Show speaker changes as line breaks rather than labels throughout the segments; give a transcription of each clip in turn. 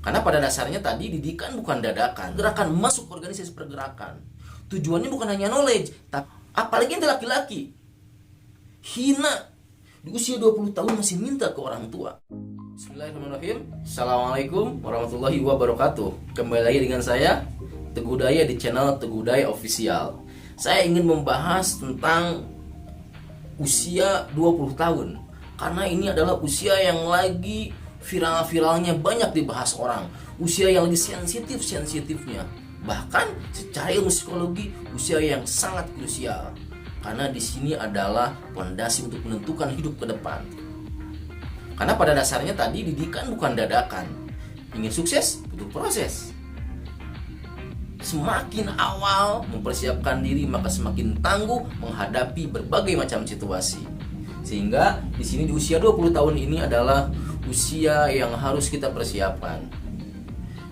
Karena pada dasarnya tadi didikan bukan dadakan. Gerakan masuk organisasi pergerakan. Tujuannya bukan hanya knowledge, tapi apalagi yang laki-laki. Hina di usia 20 tahun masih minta ke orang tua. Bismillahirrahmanirrahim. Assalamualaikum warahmatullahi wabarakatuh. Kembali lagi dengan saya Teguh Daya di channel Teguh Daya Official. Saya ingin membahas tentang usia 20 tahun. Karena ini adalah usia yang lagi viral-viralnya, banyak dibahas orang. Usia yang lagi sensitif-sensitifnya. Bahkan secara ilmu psikologi, usia yang sangat krusial. Karena di sini adalah fondasi untuk menentukan hidup ke depan. Karena pada dasarnya tadi didikan bukan dadakan. Ingin sukses butuh proses. Semakin awal mempersiapkan diri, maka semakin tangguh menghadapi berbagai macam situasi. Sehingga di sini di usia 20 tahun ini adalah usia yang harus kita persiapkan.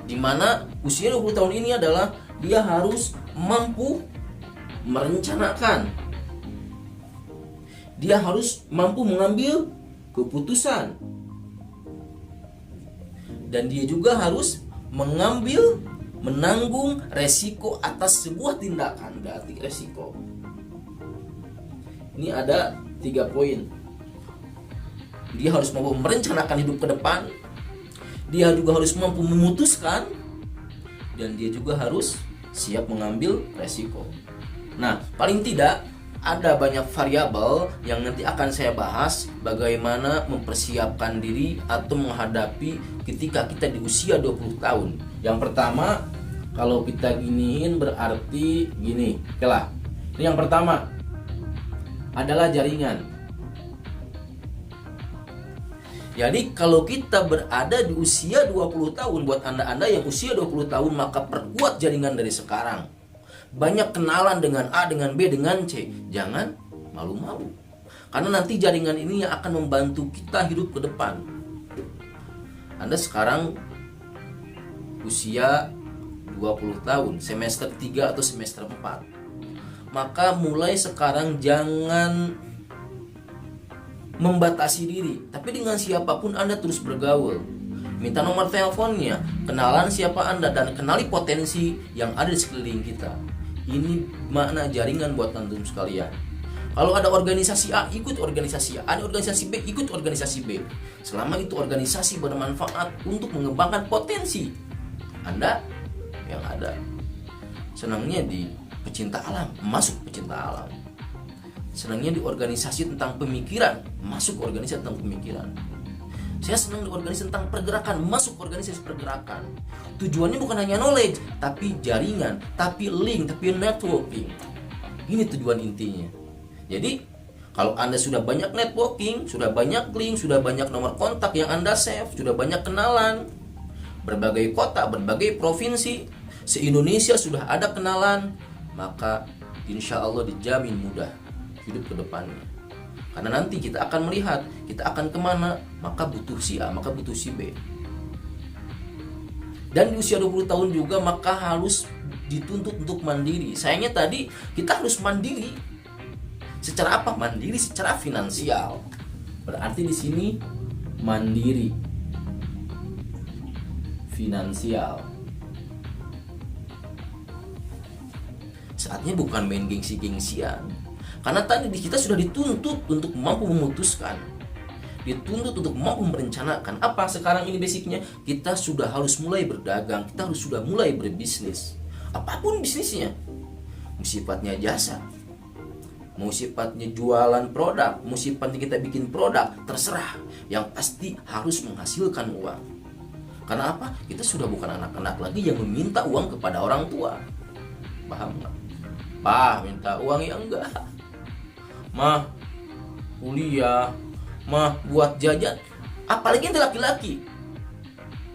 Dimana usia 20 tahun ini adalah dia harus mampu merencanakan. Dia harus mampu mengambil keputusan. Dan dia juga harus menanggung resiko atas sebuah tindakan. Berarti resiko. Ini ada 3 poin. Dia harus mampu merencanakan hidup ke depan. Dia juga harus mampu memutuskan. Dan dia juga harus siap mengambil resiko. Nah, paling tidak ada banyak variabel yang nanti akan saya bahas bagaimana mempersiapkan diri atau menghadapi ketika kita di usia 20 tahun. Yang pertama, kalau kita giniin berarti gini. Oke lah. Ini yang pertama adalah jaringan. Jadi kalau kita berada di usia 20 tahun, buat anda-anda yang usia 20 tahun, maka perkuat jaringan dari sekarang. Banyak kenalan dengan A, dengan B, dengan C. Jangan malu-malu. Karena nanti jaringan ini yang akan membantu kita hidup ke depan. Anda sekarang usia 20 tahun, semester 3 atau semester 4. Maka mulai sekarang jangan membatasi diri, tapi dengan siapapun Anda terus bergaul. Minta nomor teleponnya, kenalan siapa Anda, dan kenali potensi yang ada di sekeliling kita. Ini makna jaringan buat antum sekalian. Kalau ada organisasi A, ikut organisasi A. Ada organisasi B, ikut organisasi B. Selama itu organisasi bermanfaat untuk mengembangkan potensi Anda yang ada. Senangnya di pecinta alam, masuk pecinta alam. Senangnya di organisasi tentang pemikiran, masuk organisasi tentang pemikiran. Saya senang di organisasi tentang pergerakan, masuk organisasi pergerakan. Tujuannya bukan hanya knowledge, tapi jaringan, tapi link, tapi networking. Ini tujuan intinya. Jadi, kalau Anda sudah banyak networking, sudah banyak link, sudah banyak nomor kontak yang Anda save, sudah banyak kenalan, berbagai kota, berbagai provinsi, se-Indonesia sudah ada kenalan, maka insya Allah dijamin mudah hidup ke depannya. Karena nanti kita akan melihat kita akan kemana, maka butuh si A, maka butuh si B. Dan di usia 20 tahun juga maka harus dituntut untuk mandiri. Sayangnya tadi kita harus mandiri. Secara apa? Mandiri secara finansial. Berarti di sini mandiri finansial. Saatnya bukan main gengsi-gengsian. Karena tadi kita sudah dituntut untuk mampu memutuskan, dituntut untuk mampu merencanakan. Apa sekarang ini basicnya? Kita sudah harus mulai berdagang, kita harus sudah mulai berbisnis. Apapun bisnisnya, mau sifatnya jasa, mau sifatnya jualan produk, mau sifatnya kita bikin produk, terserah. Yang pasti harus menghasilkan uang. Karena apa? Kita sudah bukan anak-anak lagi yang meminta uang kepada orang tua. Paham nggak? Pak, minta uang ya enggak. Mah, kuliah, mah buat jajan. Apalagi yang laki-laki.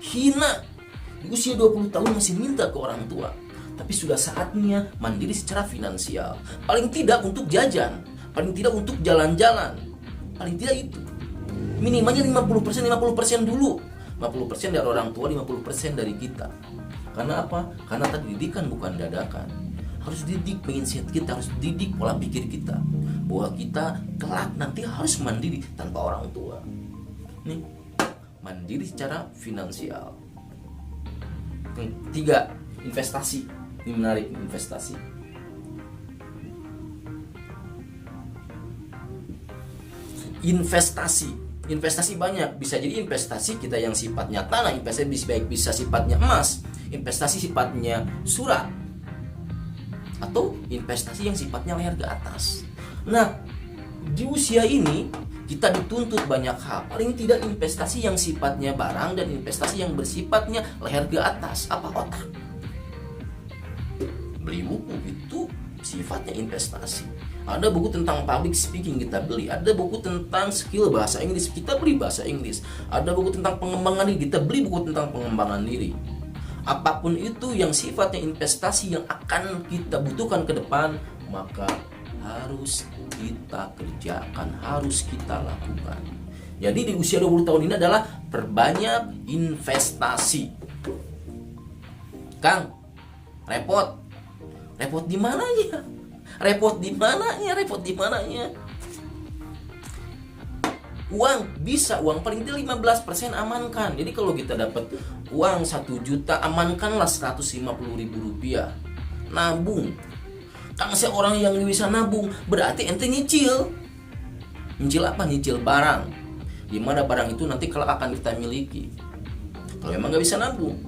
Hina di usia 20 tahun masih minta ke orang tua. Tapi sudah saatnya mandiri secara finansial. Paling tidak untuk jajan, paling tidak untuk jalan-jalan. Paling tidak itu. Minimalnya 50% dulu. 50% dari orang tua, 50% dari kita. Karena apa? Karena tadi didikan bukan dadakan. Harus didik mindset kita, harus didik pola pikir kita bahwa kita kelak nanti harus mandiri tanpa orang tua. Nih, mandiri secara finansial. Tiga, investasi. Ini menarik, investasi. Investasi banyak, bisa jadi investasi kita yang sifatnya tanah, investasi bisa sifatnya emas, investasi sifatnya surat, atau investasi yang sifatnya leher ke atas. Nah, di usia ini kita dituntut banyak hal. Paling tidak investasi yang sifatnya barang dan investasi yang bersifatnya leher ke atas. Apa? Otak. Beli buku itu sifatnya investasi. Ada buku tentang public speaking kita beli, ada buku tentang skill bahasa Inggris kita beli bahasa Inggris, ada buku tentang pengembangan diri kita beli buku tentang pengembangan diri. Apapun itu yang sifatnya investasi yang akan kita butuhkan ke depan, maka harus kita kerjakan, harus kita lakukan. Jadi di usia 20 tahun ini adalah perbanyak investasi. Kang, repot di mananya? Repot di mananya? Uang paling tidak 15% amankan. Jadi kalau kita dapat uang 1 juta, amankanlah 150.000 rupiah. Nabung. Kang, saya orang yang bisa nabung, berarti ente nyicil. Nyicil apa? Nyicil barang. Di mana barang itu nanti kalau akan kita miliki. Kalau emang nggak bisa nabung,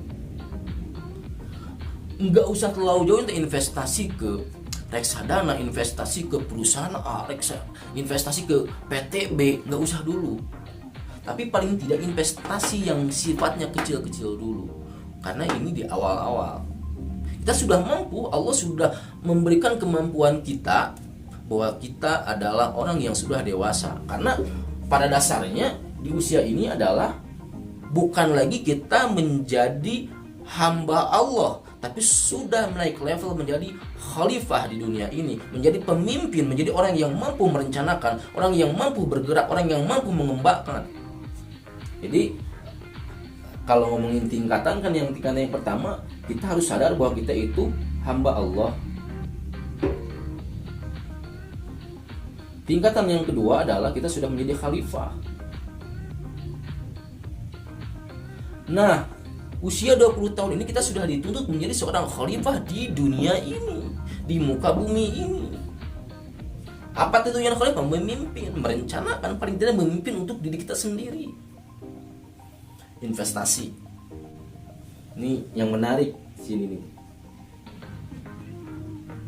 nggak usah terlalu jauh untuk investasi ke reksadana, investasi ke perusahaan A, investasi ke PTB, nggak usah dulu. Tapi paling tidak investasi yang sifatnya kecil-kecil dulu, karena ini di awal-awal. Kita sudah mampu, Allah sudah memberikan kemampuan kita bahwa kita adalah orang yang sudah dewasa. Karena pada dasarnya di usia ini adalah bukan lagi kita menjadi hamba Allah, tapi sudah naik level menjadi khalifah di dunia ini, menjadi pemimpin, menjadi orang yang mampu merencanakan, orang yang mampu bergerak, orang yang mampu mengembangkan. Jadi kalau ngomongin tingkatan kan yang pertama, kita harus sadar bahwa kita itu hamba Allah. Tingkatan yang kedua adalah kita sudah menjadi khalifah. Nah, usia 20 tahun ini kita sudah dituntut menjadi seorang khalifah di dunia ini, di muka bumi ini. Apa tujuan khalifah? Memimpin, merencanakan, paling tidak memimpin untuk diri kita sendiri. Investasi. Ini yang menarik sini nih.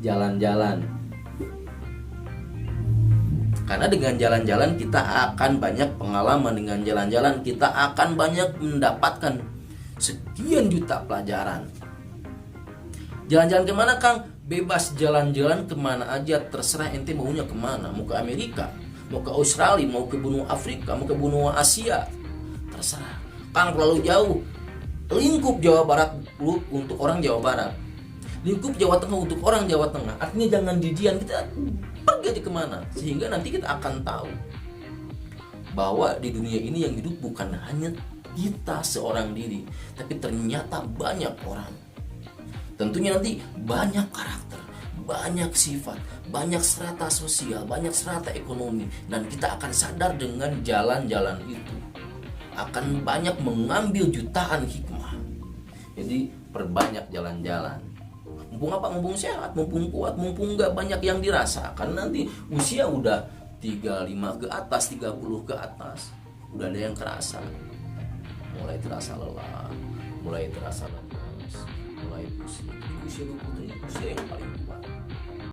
Jalan-jalan. Karena dengan jalan-jalan kita akan banyak pengalaman, dengan jalan-jalan kita akan banyak mendapatkan sekian juta pelajaran. Jalan-jalan kemana, Kang? Bebas jalan-jalan kemana aja, terserah ente maunya kemana. Mau ke Amerika, mau ke Australia, mau ke benua Afrika, mau ke benua Asia, terserah. Kang, terlalu jauh. Lingkup Jawa Barat untuk orang Jawa Barat, lingkup Jawa Tengah untuk orang Jawa Tengah. Artinya jangan didiam, kita pergi kemana, sehingga nanti kita akan tahu bahwa di dunia ini yang hidup bukan hanya kita seorang diri, tapi ternyata banyak orang. Tentunya nanti banyak karakter, banyak sifat, banyak strata sosial, banyak strata ekonomi, dan kita akan sadar dengan jalan-jalan itu akan banyak mengambil jutaan hikmah. Jadi perbanyak jalan-jalan. Mumpung apa? Mumpung sehat, mumpung kuat, mumpung nggak banyak yang dirasakan. Nanti usia udah 35 ke atas, 30 ke atas, udah ada yang kerasa. Mulai terasa lelah, mulai terasa lemas, mulai pusing. Usia 20 ini usia yang paling kuat.